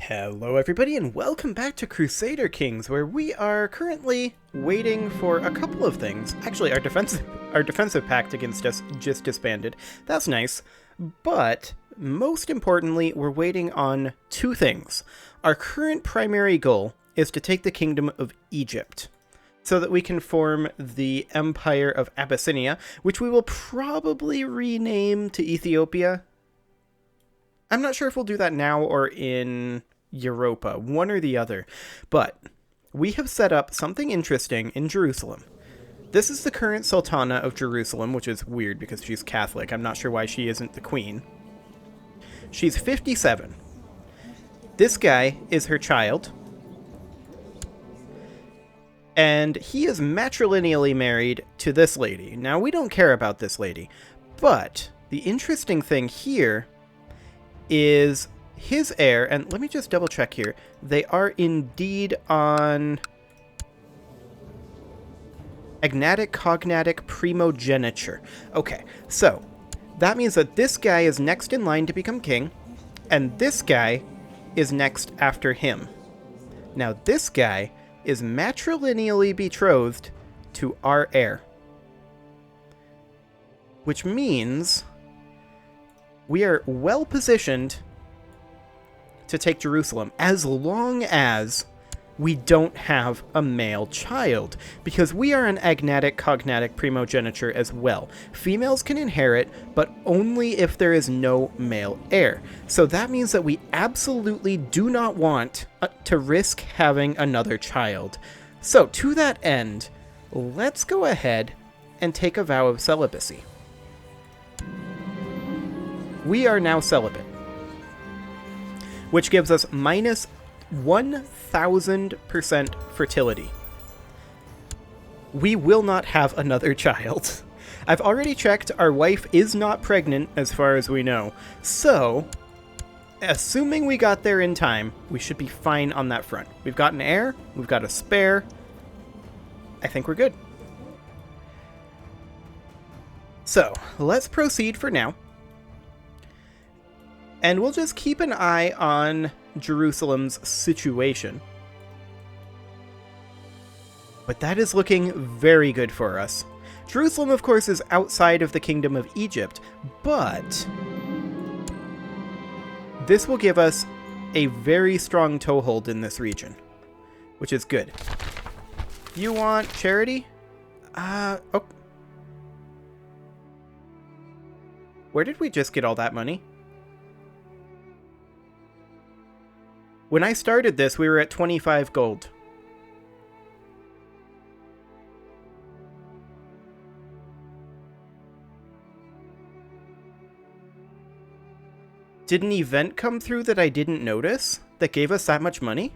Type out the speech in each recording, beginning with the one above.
Hello everybody and welcome back to Crusader Kings, where we are currently waiting for a couple of things. Actually, our defensive pact against us just disbanded. That's nice. But most importantly, we're waiting on two things. Our current primary goal is to take the Kingdom of Egypt, so that we can form the Empire of Abyssinia, which we will probably rename to Ethiopia. I'm not sure if we'll do that now or in Europa, one or the other, but we have set up something interesting in Jerusalem. This is the current Sultana of Jerusalem, which is weird because she's Catholic. I'm not sure why she isn't the queen. She's 57. This guy is her child, and he is matrilineally married to this lady. Now, we don't care about this lady, but the interesting thing here is his heir, and let me just double check here. They are indeed on agnatic cognatic primogeniture. Okay, so that means that this guy is next in line to become king, and this guy is next after him. Now, this guy is matrilineally betrothed to our heir, which means we are well positioned to take Jerusalem as long as we don't have a male child, because we are an agnatic cognatic primogeniture as well. Females can inherit, but only if there is no male heir. So that means that we absolutely do not want to risk having another child. So to that end, let's go ahead and take a vow of celibacy. We are now celibate, which gives us minus 1,000% fertility. We will not have another child. I've already checked, our wife is not pregnant as far as we know, so assuming we got there in time, we should be fine on that front. We've got an heir, we've got a spare. I think we're good. So, let's proceed for now. And we'll just keep an eye on Jerusalem's situation. But that is looking very good for us. Jerusalem, of course, is outside of the Kingdom of Egypt, but this will give us a very strong toehold in this region, which is good. You want charity? Oh. Where did we just get all that money? When I started this, we were at 25 gold. Did an event come through that I didn't notice that gave us that much money?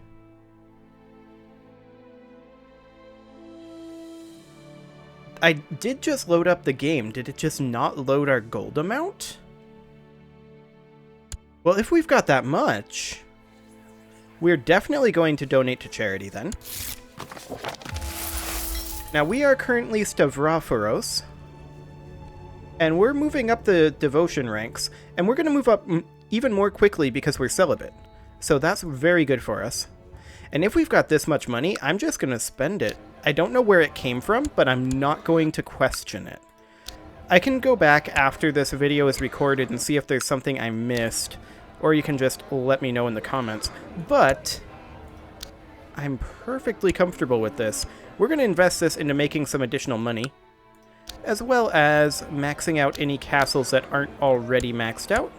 I did just load up the game. Did it just not load our gold amount? Well, if we've got that much, we're definitely going to donate to charity then. Now, we are currently Stavrophoros, and we're moving up the devotion ranks, and we're going to move up even more quickly because we're celibate. So that's very good for us. And if we've got this much money, I'm just going to spend it. I don't know where it came from, but I'm not going to question it. I can go back after this video is recorded and see if there's something I missed, or you can just let me know in the comments. But I'm perfectly comfortable with this. We're going to invest this into making some additional money, as well as maxing out any castles that aren't already maxed out.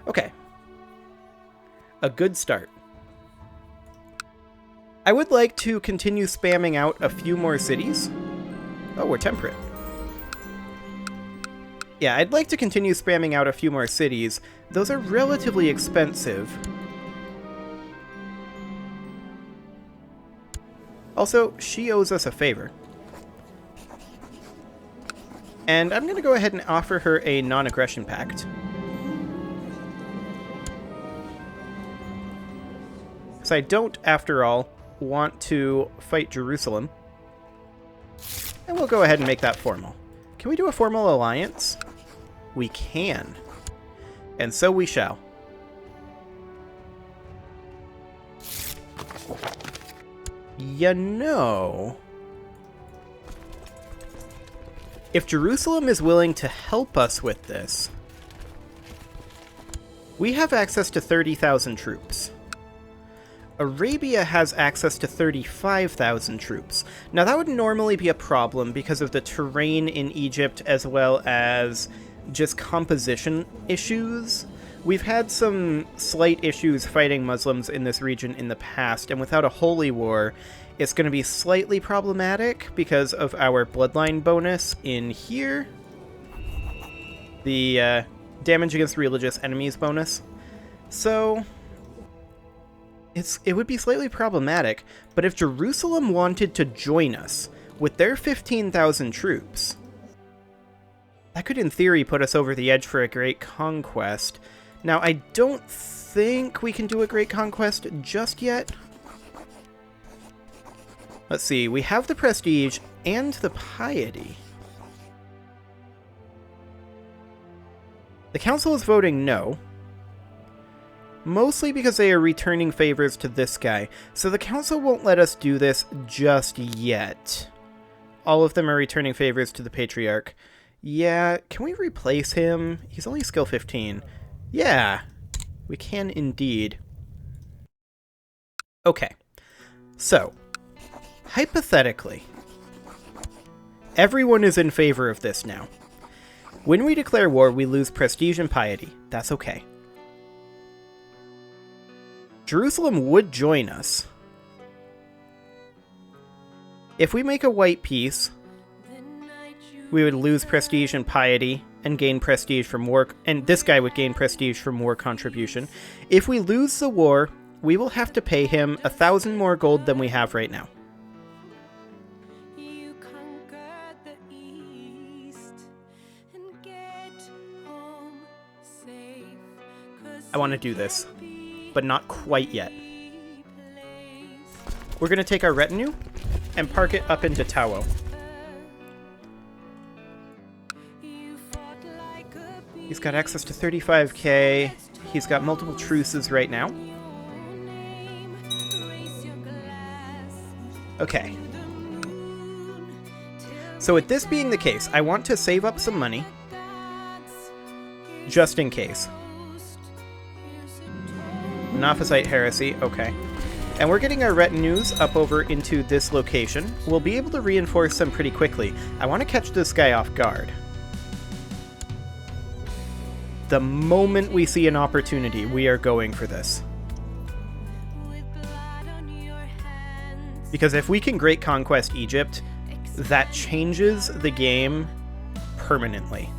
Okay. A good start. I would like to continue spamming out a few more cities. Oh, we're temperate. Yeah, I'd like to continue spamming out a few more cities. Those are relatively expensive. Also, she owes us a favor. And I'm going to go ahead and offer her a non-aggression pact. Because I don't, after all, want to fight Jerusalem. And we'll go ahead and make that formal. Can we do a formal alliance? We can. And so we shall. You know, if Jerusalem is willing to help us with this, we have access to 30,000 troops. Arabia has access to 35,000 troops. Now that would normally be a problem because of the terrain in Egypt as well as just composition issues. We've had some slight issues fighting Muslims in this region in the past, and without a holy war, it's going to be slightly problematic because of our bloodline bonus in here. The damage against religious enemies bonus. So it would be slightly problematic, but if Jerusalem wanted to join us with their 15,000 troops, that could in theory put us over the edge for a great conquest. Now, I don't think we can do a great conquest just yet. Let's see, we have the prestige and the piety. The council is voting no. Mostly because they are returning favors to this guy, so the council won't let us do this just yet. All of them are returning favors to the patriarch. Yeah, can we replace him? He's only skill 15. Yeah, we can indeed. Okay, so, hypothetically, everyone is in favor of this now. When we declare war, we lose prestige and piety. That's okay. Jerusalem would join us. If we make a white peace, we would lose prestige and piety and gain prestige from war, and this guy would gain prestige from war contribution. If we lose the war, we will have to pay him 1,000 more gold than we have right now. I want to do this, but not quite yet. We're going to take our retinue and park it up into Tawo. He's got access to 35k. He's got multiple truces right now. Okay. So with this being the case, I want to save up some money. Just in case. Monophysite heresy, okay. And we're getting our retinues up over into this location. We'll be able to reinforce them pretty quickly. I want to catch this guy off guard. The moment we see an opportunity, we are going for this. Because if we can Great Conquest Egypt, that changes the game permanently.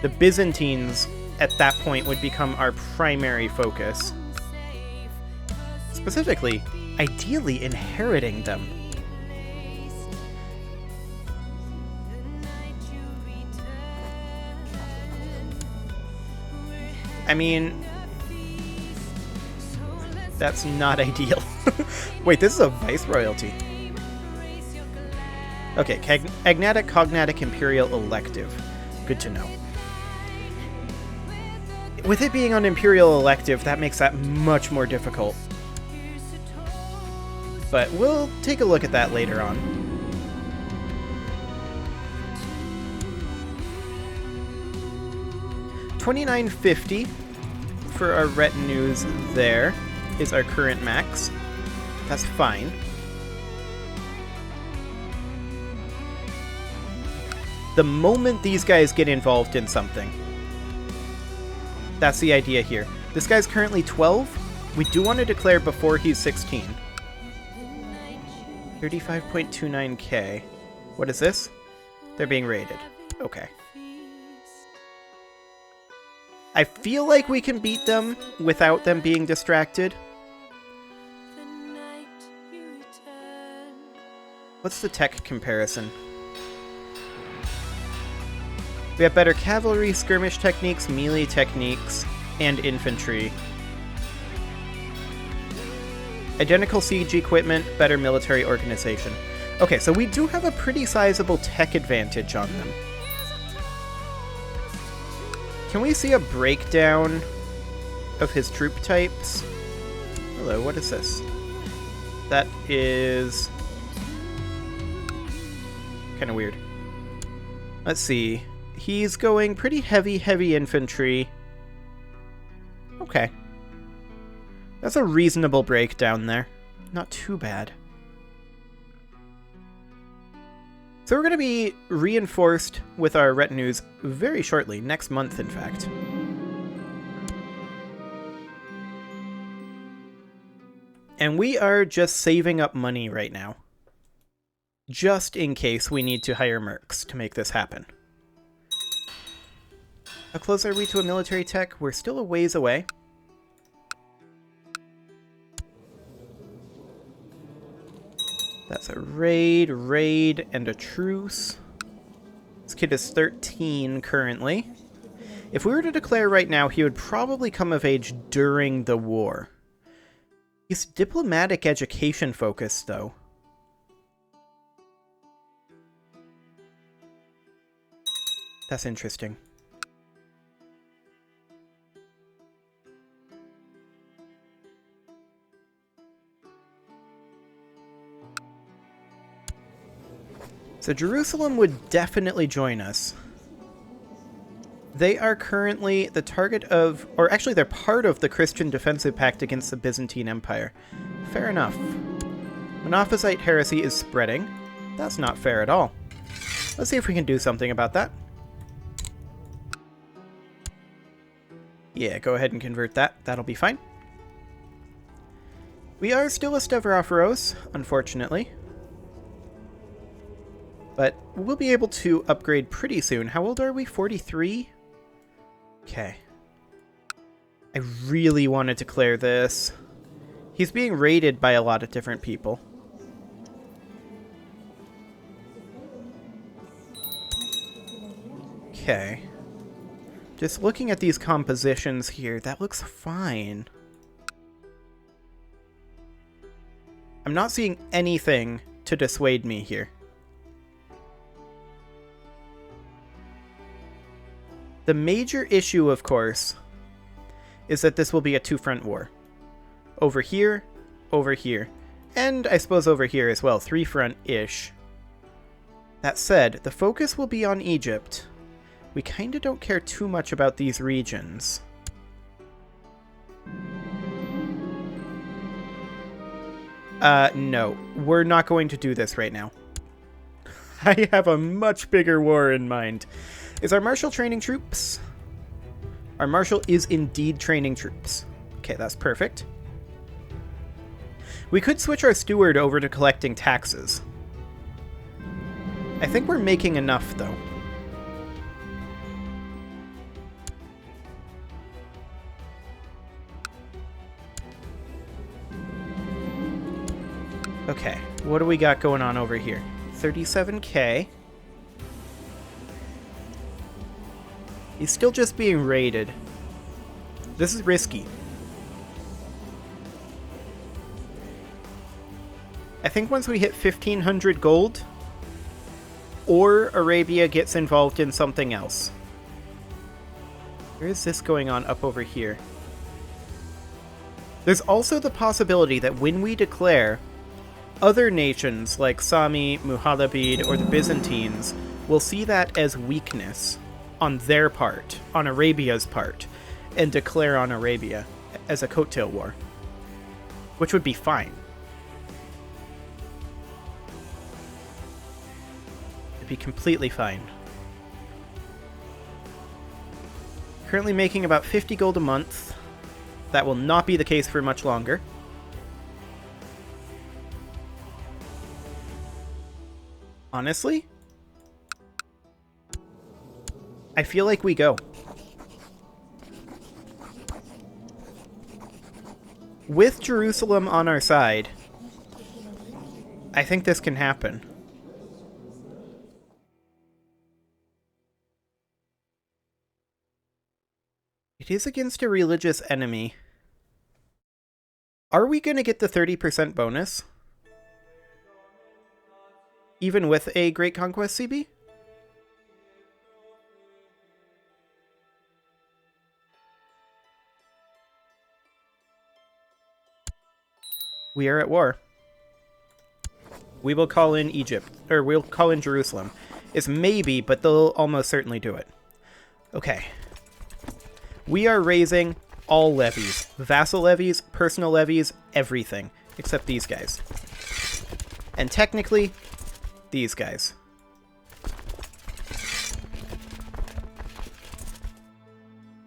The Byzantines, at that point, would become our primary focus. Specifically, ideally inheriting them. I mean, that's not ideal. Wait, this is a viceroyalty. Okay, Agnatic, Cognatic, Imperial Elective. Good to know. With it being on Imperial Elective, that makes that much more difficult. But we'll take a look at that later on. $29.50 for our retinues there is our current max. That's fine. The moment these guys get involved in something, that's the idea here. This guy's currently 12. We do want to declare before he's 16. 35.29k. What is this? They're being raided. Okay. I feel like we can beat them without them being distracted. What's the tech comparison? We have better cavalry, skirmish techniques, melee techniques, and infantry. Identical siege equipment, better military organization. Okay, so we do have a pretty sizable tech advantage on them. Can we see a breakdown of his troop types? Hello, what is this? That is kind of weird. Let's see. He's going pretty heavy infantry. Okay. That's a reasonable breakdown there. Not too bad. So we're going to be reinforced with our retinues very shortly, next month in fact. And we are just saving up money right now. Just in case we need to hire mercs to make this happen. How close are we to a military tech? We're still a ways away. That's a raid, and a truce. This kid is 13 currently. If we were to declare right now, he would probably come of age during the war. He's diplomatic education focused, though. That's interesting. So Jerusalem would definitely join us. They are currently the target of, or actually they're part of the Christian defensive pact against the Byzantine Empire. Fair enough. Monophysite heresy is spreading. That's not fair at all. Let's see if we can do something about that. Yeah, go ahead and convert that. That'll be fine. We are still a Stavrophoros, unfortunately. But we'll be able to upgrade pretty soon. How old are we? 43? Okay. I really want to declare this. He's being raided by a lot of different people. Okay. Just looking at these compositions here, that looks fine. I'm not seeing anything to dissuade me here. The major issue, of course, is that this will be a two-front war. Over here, and I suppose over here as well, three-front-ish. That said, the focus will be on Egypt. We kinda don't care too much about these regions. No, we're not going to do this right now. I have a much bigger war in mind. Is our marshal training troops? Our marshal is indeed training troops. Okay, that's perfect. We could switch our steward over to collecting taxes. I think we're making enough, though. Okay, what do we got going on over here? 37k. He's still just being raided. This is risky. I think once we hit 1500 gold, or Arabia gets involved in something else. Where is this going on up over here? There's also the possibility that when we declare, other nations like Sami, Muhalabid, or the Byzantines will see that as weakness on their part, on Arabia's part, and declare on Arabia as a coattail war. Which would be fine. It'd be completely fine. Currently making about 50 gold a month. That will not be the case for much longer. Honestly, I feel like we go. With Jerusalem on our side, I think this can happen. It is against a religious enemy. Are we going to get the 30% bonus? Even with a Great Conquest CB? We are at war. We will call in Egypt, or we'll call in Jerusalem. It's maybe, but they'll almost certainly do it. Okay. We are raising all levies. Vassal levies, personal levies, everything. Except these guys. And technically, these guys.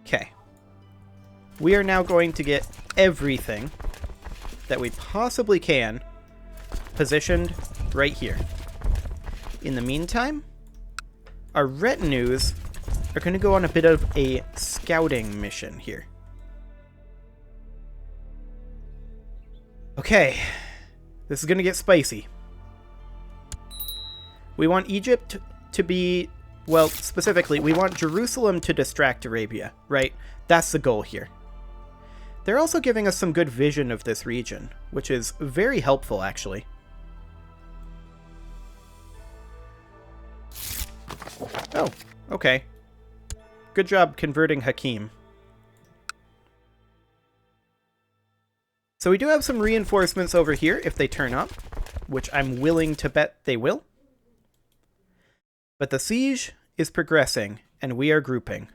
Okay. We are now going to get everything that we possibly can positioned right here. In the meantime, our retinues are going to go on a bit of a scouting mission here. Okay, this is going to get spicy. We want Egypt to be, well, specifically, we want Jerusalem to distract Arabia, right? That's the goal here. They're also giving us some good vision of this region, which is very helpful, actually. Oh, okay. Good job converting Hakim. So we do have some reinforcements over here if they turn up, which I'm willing to bet they will. But the siege is progressing, and we are grouping.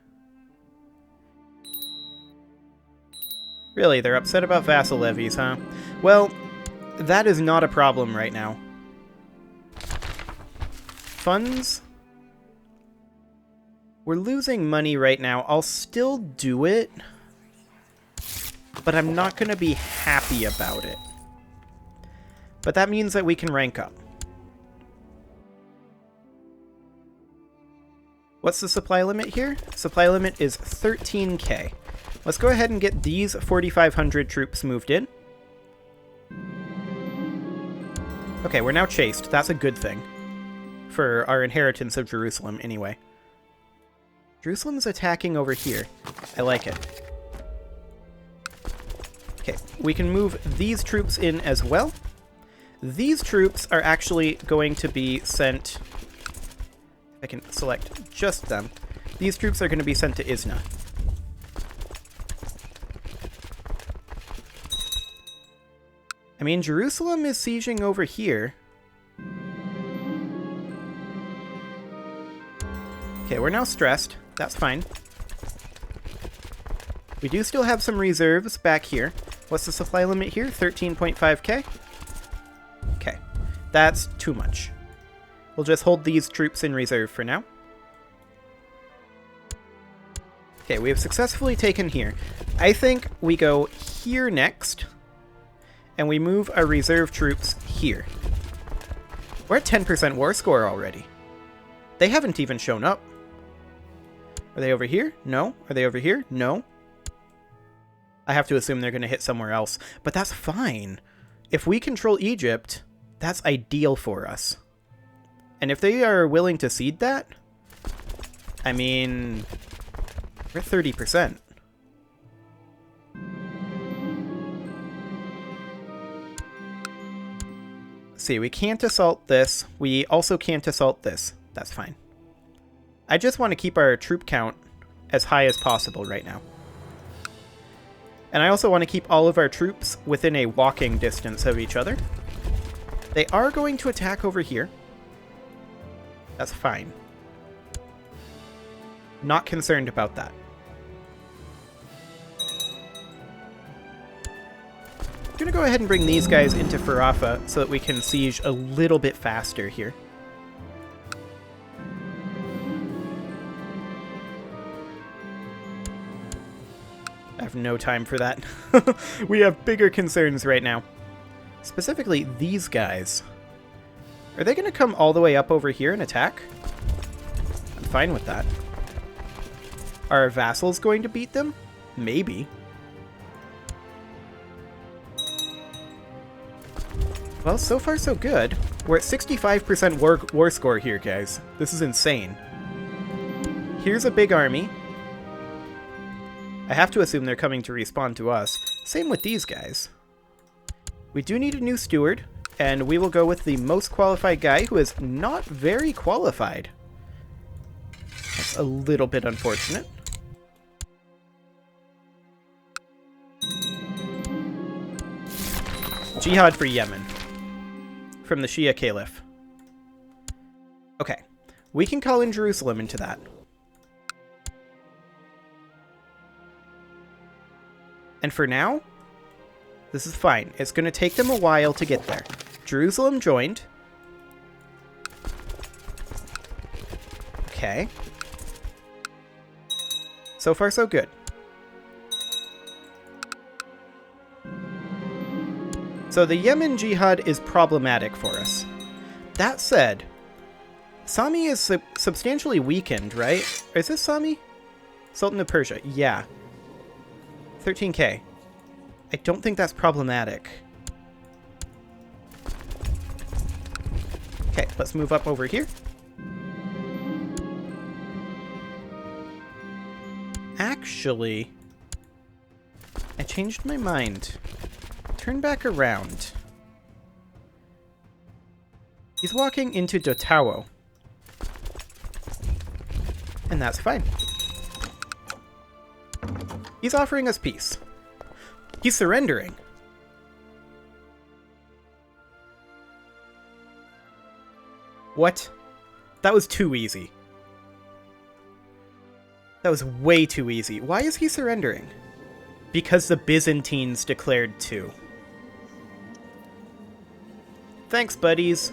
Really, they're upset about vassal levies, huh? Well, that is not a problem right now. Funds? We're losing money right now. I'll still do it, but I'm not going to be happy about it. But that means that we can rank up. What's the supply limit here? Supply limit is 13k. Let's go ahead and get these 4,500 troops moved in. Okay, we're now chased. That's a good thing. For our inheritance of Jerusalem, anyway. Jerusalem's attacking over here. I like it. Okay, we can move these troops in as well. These troops are actually going to be sent... I can select just them. These troops are going to be sent to Isna. I mean, Jerusalem is sieging over here. Okay, we're now stressed. That's fine. We do still have some reserves back here. What's the supply limit here? 13.5k? Okay. That's too much. We'll just hold these troops in reserve for now. Okay, we have successfully taken here. I think we go here next, and we move our reserve troops here. We're at 10% war score already. They haven't even shown up. Are they over here? No. Are they over here? No. I have to assume they're going to hit somewhere else, but that's fine. If we control Egypt, that's ideal for us. And if they are willing to cede that, I mean, we're at 30%. See, we can't assault this. We also can't assault this. That's fine. I just want to keep our troop count as high as possible right now. And I also want to keep all of our troops within a walking distance of each other. They are going to attack over here. That's fine. Not concerned about that. I'm going to go ahead and bring these guys into Farafa so that we can siege a little bit faster here. I have no time for that. We have bigger concerns right now. Specifically, these guys. Are they going to come all the way up over here and attack? I'm fine with that. Are our vassals going to beat them? Maybe. Well, so far so good. We're at 65% war score here, guys. This is insane. Here's a big army. I have to assume they're coming to respawn to us. Same with these guys. We do need a new steward, and we will go with the most qualified guy who is not very qualified. That's a little bit unfortunate. Jihad for Yemen. From the Shia Caliph. Okay. We can call in Jerusalem into that. And for now, this is fine. It's going to take them a while to get there. Jerusalem joined. Okay. So far, so good. So the Yemen Jihad is problematic for us. That said, Sami is substantially weakened, right? Is this Sami? Sultan of Persia. Yeah. 13k. I don't think that's problematic. Okay, let's move up over here. Actually, I changed my mind. Turn back around. He's walking into Dotawo. And that's fine. He's offering us peace. He's surrendering. What? That was too easy. That was way too easy. Why is he surrendering? Because the Byzantines declared too. Thanks, buddies.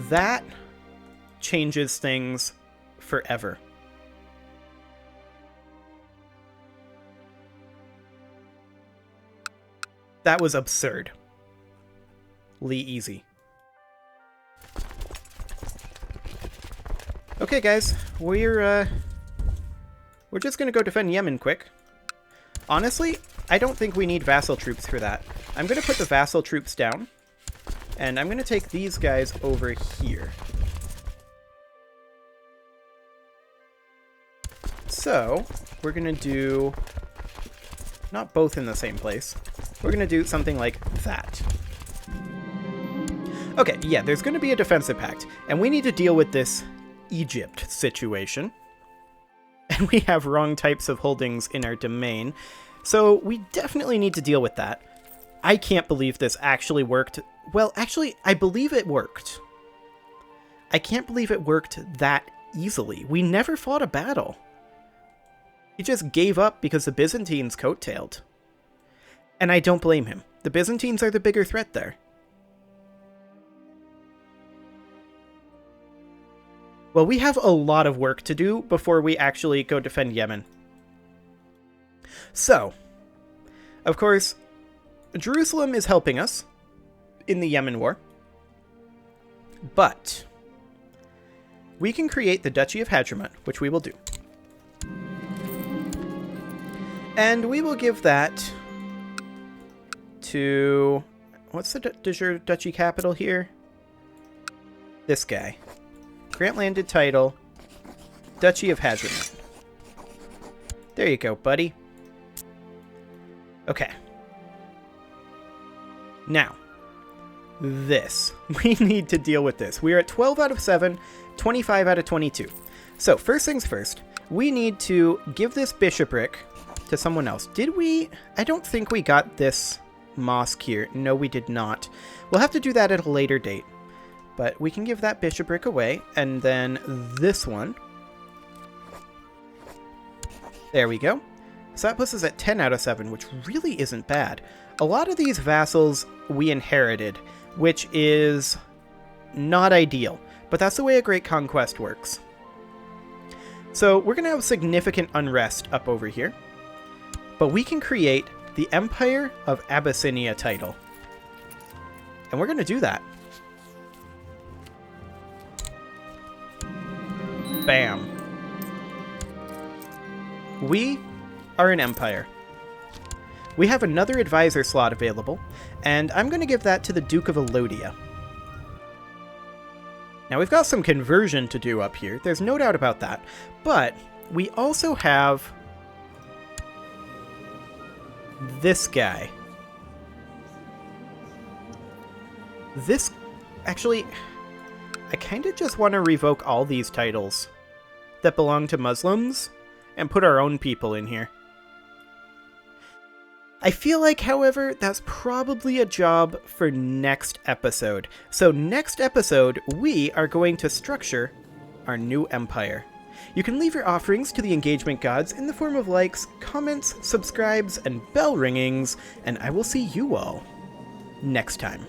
That changes things forever. That was absurd. Easy. Okay, guys, we're just gonna go defend Yemen quick. Honestly, I don't think we need vassal troops for that. I'm gonna put the vassal troops down, and I'm gonna take these guys over here. So, we're gonna do... not both in the same place. We're gonna do something like that. Okay, yeah, there's gonna be a defensive pact, and we need to deal with this Egypt situation. And we have wrong types of holdings in our domain, so we definitely need to deal with that. I can't believe this actually worked. Well, actually, I believe it worked. I can't believe it worked that easily. We never fought a battle. He just gave up because the Byzantines coattailed. And I don't blame him. The Byzantines are the bigger threat there. Well, we have a lot of work to do before we actually go defend Yemen. So, of course, Jerusalem is helping us in the Yemen war. But we can create the Duchy of Hadramut, which we will do. And we will give that to... what's the de jure duchy capital here? This guy. Grant landed title, Duchy of Hadramut. There you go, buddy. Okay. Now, this. We need to deal with this. We are at 12 out of 7, 25 out of 22. So, first things first, we need to give this bishopric to someone else. Did we? I don't think we got this mosque here. No, we did not. We'll have to do that at a later date. But we can give that bishopric away, and then this one. There we go. So that puts us at 10 out of 7, which really isn't bad. A lot of these vassals we inherited, which is not ideal, but that's the way a great conquest works. So we're going to have significant unrest up over here, but we can create the Empire of Abyssinia title. And we're going to do that. Bam. We are an empire. We have another advisor slot available, and I'm going to give that to the Duke of Alodia. Now, we've got some conversion to do up here, there's no doubt about that, but we also have this guy. This, actually, I kind of just want to revoke all these titles that belong to Muslims and put our own people in here. I feel like, however, that's probably a job for next episode. So next episode, we are going to structure our new empire. You can leave your offerings to the engagement gods in the form of likes, comments, subscribes, and bell ringings, and I will see you all next time.